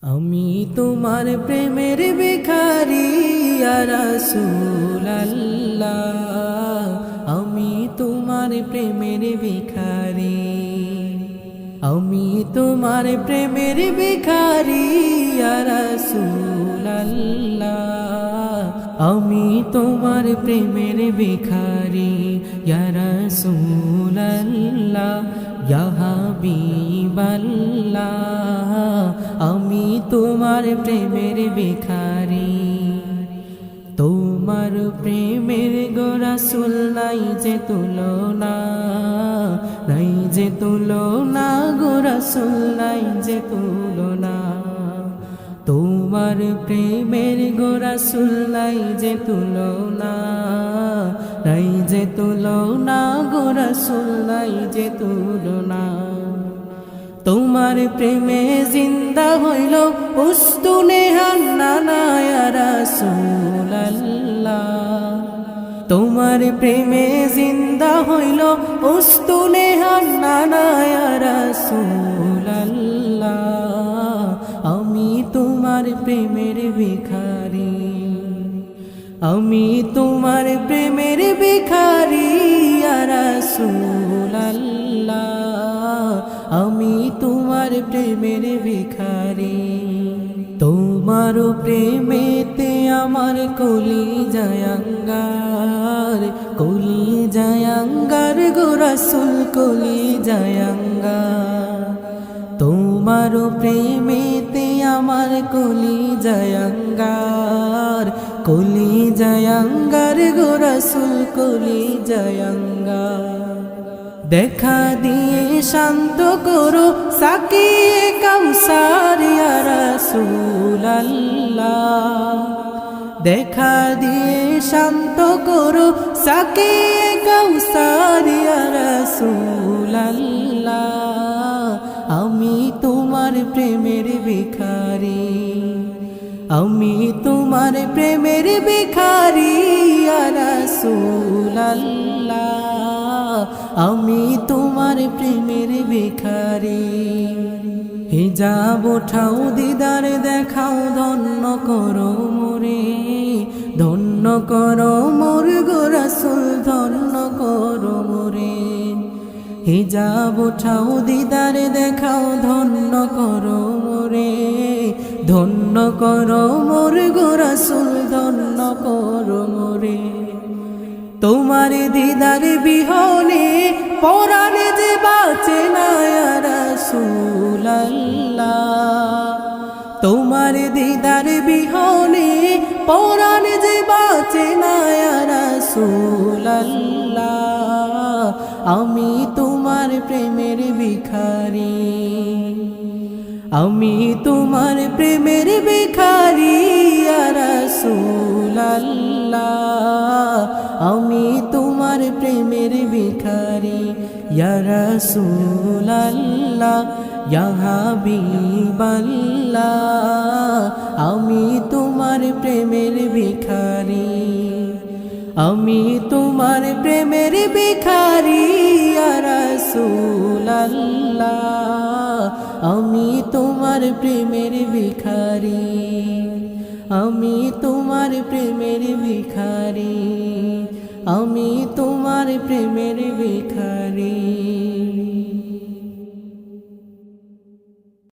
আমি তোমার প্রেমের ভিখারি ইয়া রাসূলুল্লাহ, আমি তোমার প্রেমের ভিখারি, আমি তোমার প্রেমের ভিখারি ইয়া রাসূলুল্লাহ, আমি তোমার প্রেমের ভিখারি ইয়া রাসূলুল্লাহ, ইয়া হাবিবাল্লাহ, আমি তোমার প্রেমের ভিখারি। তোমার প্রেমের গো রাসূল নাই যে তুলনা, নাই যে তুলনা গো রাসূল নাই যে তুলনা। তোমার প্রেমের গো রাসূল নাই যে তুলনা, নাই যে তুলনা গো রাসূল নাই যে তুলনা। তোমার প্রেমে জিন্দা হইল উস্তুনে হান্নানা ইয়া রাসূলুল্লাহ, তোমার প্রেমে জিন্দা হইল উস্তুনে হান্নানা ইয়া রাসূলুল্লাহ, আমি তোমার প্রেমের ভিখারি, আমি তোমার প্রেমের ভিখারি ইয়া রাসূলুল্লাহ, আমি তোমার প্রেমের ভিখারি। তোমার প্রেমেতে আমার কলিজায় আঙ্গার, কলিজায় আঙ্গার গো রাসূল কলিজায় আঙ্গার। তোমার প্রেমেতে আমার কলিজায় আঙ্গার, কলিজায় আঙ্গার গো রাসূল কলিজায় আঙ্গার। দেখা দিয়ে শান্ত করো সাকিয়ে কাউসার ইয়া রাসূলুল্লাহ, দেখা দিয়ে শান্ত করো সাকিয়ে কাউসার ইয়া রাসূলুল্লাহ, আমি তোমার প্রেমের ভিখারি, আমি তোমার প্রেমের ভিখারি ইয়া রাসূলুল্লাহ, আমি তোমার প্রেমের ভিখারি। হিজাব ওঠাও দিদার দেখাও ধন্য করো মোরে, ধন্য করো মোর গো রাসূল ধন্য করো মোরে। হিজাব ওঠাও দিদার দেখাও ধন্য করো মোরে, ধন্য করো মোর গো রাসূল ধন্য করো মোরে। তোমার দিদার বিহনে পরাণ যে বাঁচে না ইয়া রাসূলুল্লাহ, তোমার দিদার বিহনে পরাণ যে বাঁচে না ইয়া রাসূলুল্লাহ, আমি তোমার প্রেমের ভিখারি, আমি তোমার প্রেমের ভিখারি ইয়া রাসূলুল্লাহ, আমি তোমার প্রেমের ভিখারি ইয়া রাসূলুল্লাহ, ইয়া হাবিবাল্লাহ, আমি তোমার প্রেমের ভিখারি, আমি তোমার প্রেমের ভিখারি ইয়া রাসূলুল্লাহ, আমি তোমার প্রেমের ভিখারি, আমি তোমার প্রেমের ভিখারি, আমি তোমার প্রেমের ভিখারি।